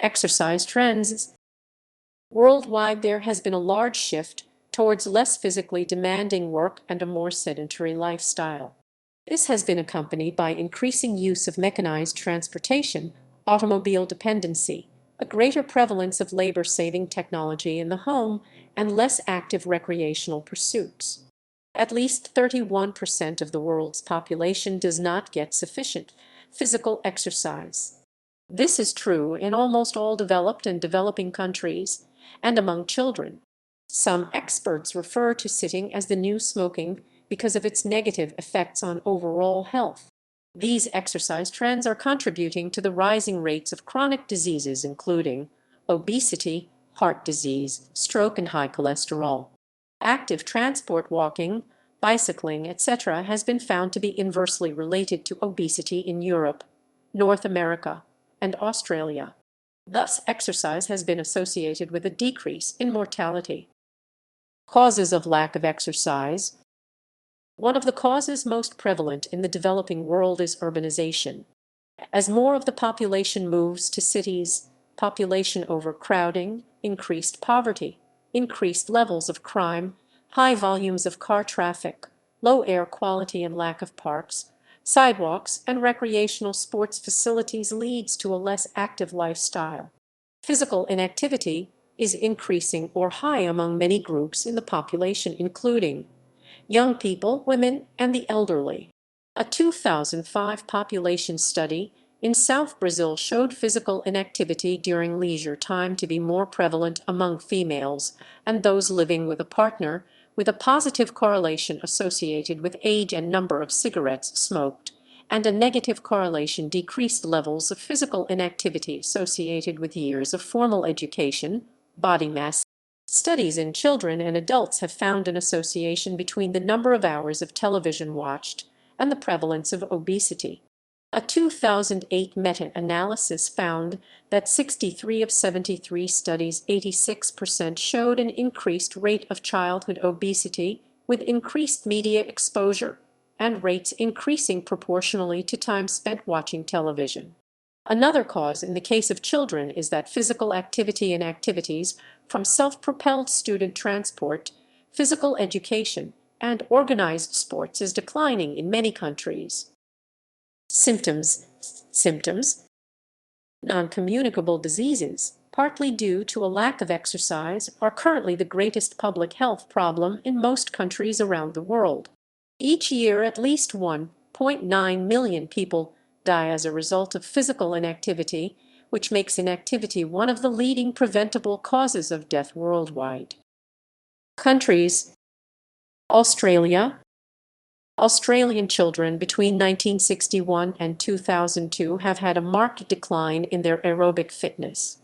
Exercise trends. Worldwide, there has been a large shift towards less physically demanding work and a more sedentary lifestyle. This has been accompanied by increasing use of mechanized transportation, automobile dependency, a greater prevalence of labor-saving technology in the home, and less active recreational pursuits. At least 31% of the world's population does not get sufficient physical exercise. This is true in almost all developed and developing countries, and among children. Some experts refer to sitting as the new smoking because of its negative effects on overall health. These exercise trends are contributing to the rising rates of chronic diseases including obesity, heart disease, stroke, and high cholesterol. Active transport, walking, bicycling, etc., has been found to be inversely related to obesity in Europe, North America, and Australia. Thus, exercise has been associated with a decrease in mortality. Causes of lack of exercise. One of the causes most prevalent in the developing world is urbanization. As more of the population moves to cities, population overcrowding, increased poverty, increased levels of crime, high volumes of car traffic, low air quality, and lack of parks, sidewalks, and recreational sports facilities leads to a less active lifestyle. Physical inactivity is increasing or high among many groups in the population, including young people, women, and the elderly. A 2005 population study in South Brazil showed physical inactivity during leisure time to be more prevalent among females and those living with a partner, with a positive correlation associated with age and number of cigarettes smoked, and a negative correlation decreased levels of physical inactivity associated with years of formal education, body mass. Studies in children and adults have found an association between the number of hours of television watched and the prevalence of obesity. A 2008 meta-analysis found that 63 of 73 studies, 86%, showed an increased rate of childhood obesity with increased media exposure, and rates increasing proportionally to time spent watching television. Another cause in the case of children is that physical activity and activities from self-propelled student transport, physical education, and organized sports is declining in many countries. Symptoms. Non-communicable diseases, partly due to a lack of exercise, are currently the greatest public health problem in most countries around the world. Each year, at least 1.9 million people die as a result of physical inactivity, which makes inactivity one of the leading preventable causes of death worldwide. Countries. Australia. Australian children between 1961 and 2002 have had a marked decline in their aerobic fitness.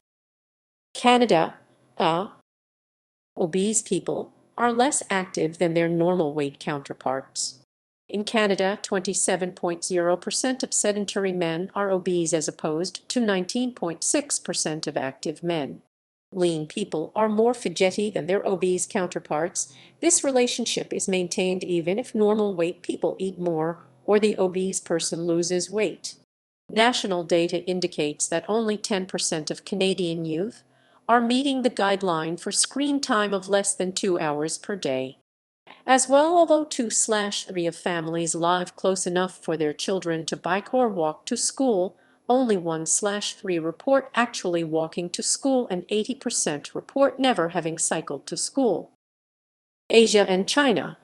Canada. Obese people are less active than their normal weight counterparts. In Canada, 27.0% of sedentary men are obese as opposed to 19.6% of active men. Lean people are more fidgety than their obese counterparts. This relationship is maintained even if normal weight people eat more or the obese person loses weight. National data indicates that only 10% of Canadian youth are meeting the guideline for screen time of less than 2 hours per day. As well, although 2/3 of families live close enough for their children to bike or walk to school, only 1/3 report actually walking to school and 80% report never having cycled to school. Asia and China.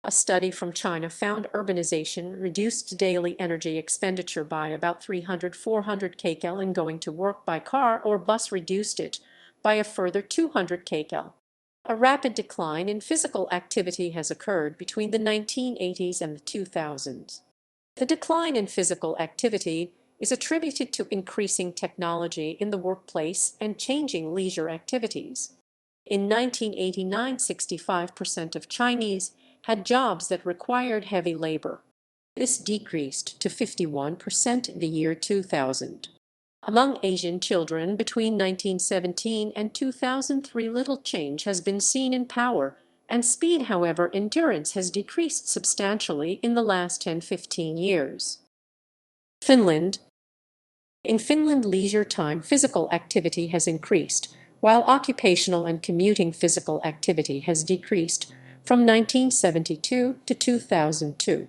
A study from China found urbanization reduced daily energy expenditure by about 300–400 kcal, and going to work by car or bus reduced it by a further 200 kcal. A rapid decline in physical activity has occurred between the 1980s and the 2000s. The decline in physical activity is attributed to increasing technology in the workplace and changing leisure activities. In 1989, 65% of Chinese had jobs that required heavy labor. This decreased to 51% in the year 2000. Among Asian children between 1917 and 2003, little change has been seen in power and speed. However, endurance has decreased substantially in the last 10–15 years. Finland. In Finland, leisure time physical activity has increased, while occupational and commuting physical activity has decreased from 1972 to 2002.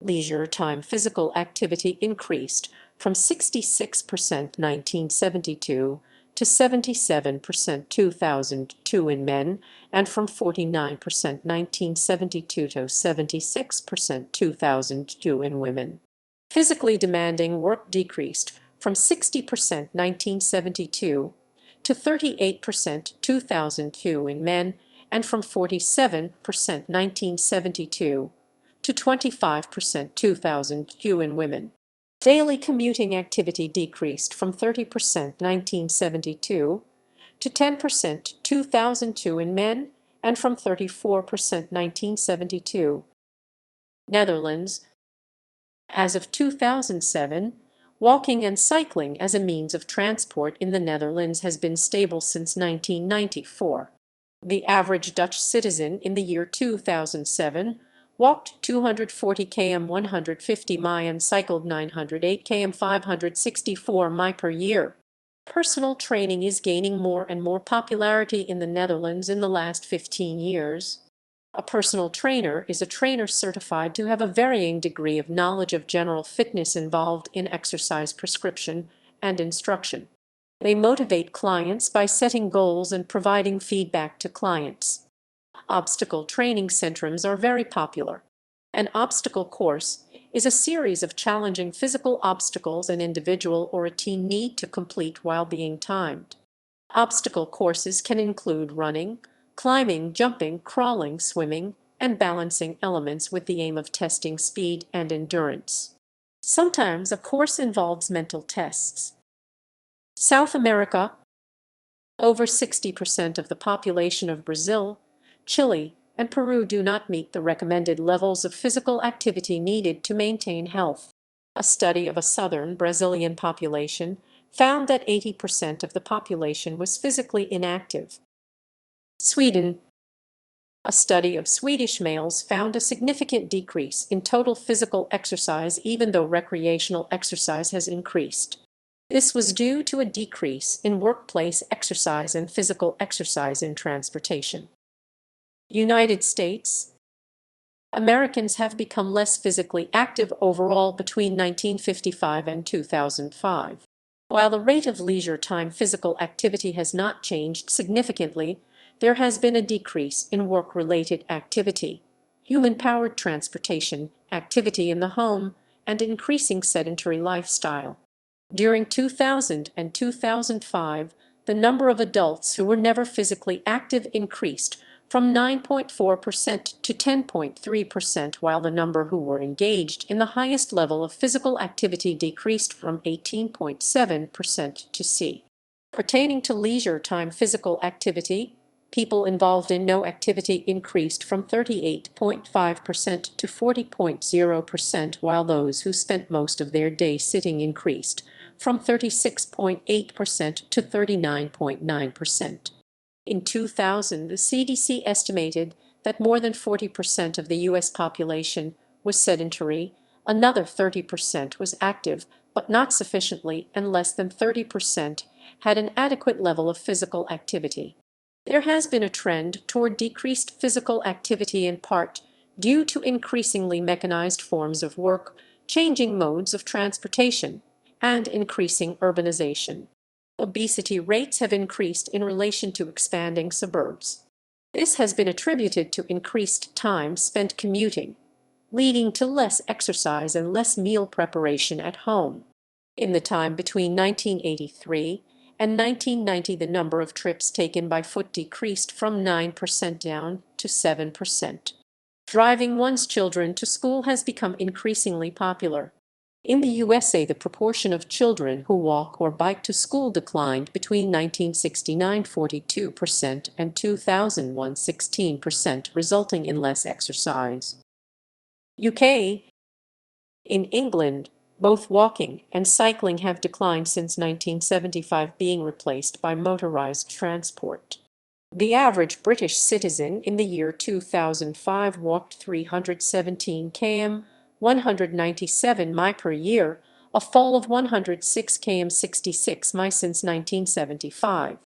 Leisure time physical activity increased from 66% 1972 to 77% 2002 in men, and from 49% 1972 to 76% 2002 in women. Physically demanding work decreased from 60% 1972 to 38% 2002 in men, and from 47% 1972 to 25% 2002 in women. Daily commuting activity decreased from 30% 1972 to 10% 2002 in men, and from 34% 1972. Netherlands. As of 2007, walking and cycling as a means of transport in the Netherlands has been stable since 1994. The average Dutch citizen in the year 2007 walked 240 km 150 mi and cycled 908 km 564 mi per year. Personal training is gaining more and more popularity in the Netherlands in the last 15 years. A personal trainer is a trainer certified to have a varying degree of knowledge of general fitness involved in exercise prescription and instruction. They motivate clients by setting goals and providing feedback to clients. Obstacle training centrums are very popular. An obstacle course is a series of challenging physical obstacles an individual or a team need to complete while being timed. Obstacle courses can include running, climbing, jumping, crawling, swimming, and balancing elements with the aim of testing speed and endurance. Sometimes a course involves mental tests. South America. Over 60% of the population of Brazil, Chile, and Peru do not meet the recommended levels of physical activity needed to maintain health. A study of a southern Brazilian population found that 80% of the population was physically inactive. Sweden. A study of Swedish males found a significant decrease in total physical exercise even though recreational exercise has increased. This was due to a decrease in workplace exercise and physical exercise in transportation. United States. Americans have become less physically active overall between 1955 and 2005. While the rate of leisure time physical activity has not changed significantly, there has been a decrease in work-related activity, human-powered transportation, activity in the home, and increasing sedentary lifestyle. During 2000 and 2005, the number of adults who were never physically active increased from 9.4% to 10.3%, while the number who were engaged in the highest level of physical activity decreased from 18.7% to C. Pertaining to leisure time physical activity, people involved in no activity increased from 38.5% to 40.0%, while those who spent most of their day sitting increased from 36.8% to 39.9%. In 2000, the CDC estimated that more than 40% of the U.S. population was sedentary, another 30% was active, but not sufficiently, and less than 30% had an adequate level of physical activity. There has been a trend toward decreased physical activity in part due to increasingly mechanized forms of work, changing modes of transportation, and increasing urbanization. Obesity rates have increased in relation to expanding suburbs. This has been attributed to increased time spent commuting, leading to less exercise and less meal preparation at home. In the time between 1983 and 1990, the number of trips taken by foot decreased from 9% down to 7%. Driving one's children to school has become increasingly popular. In the USA, the proportion of children who walk or bike to school declined between 1969 42% and 2001 16%, resulting in less exercise. UK. In England, both walking and cycling have declined since 1975, being replaced by motorized transport. The average British citizen in the year 2005 walked 317 km, 197 mi per year, a fall of 106 km 66 mi since 1975.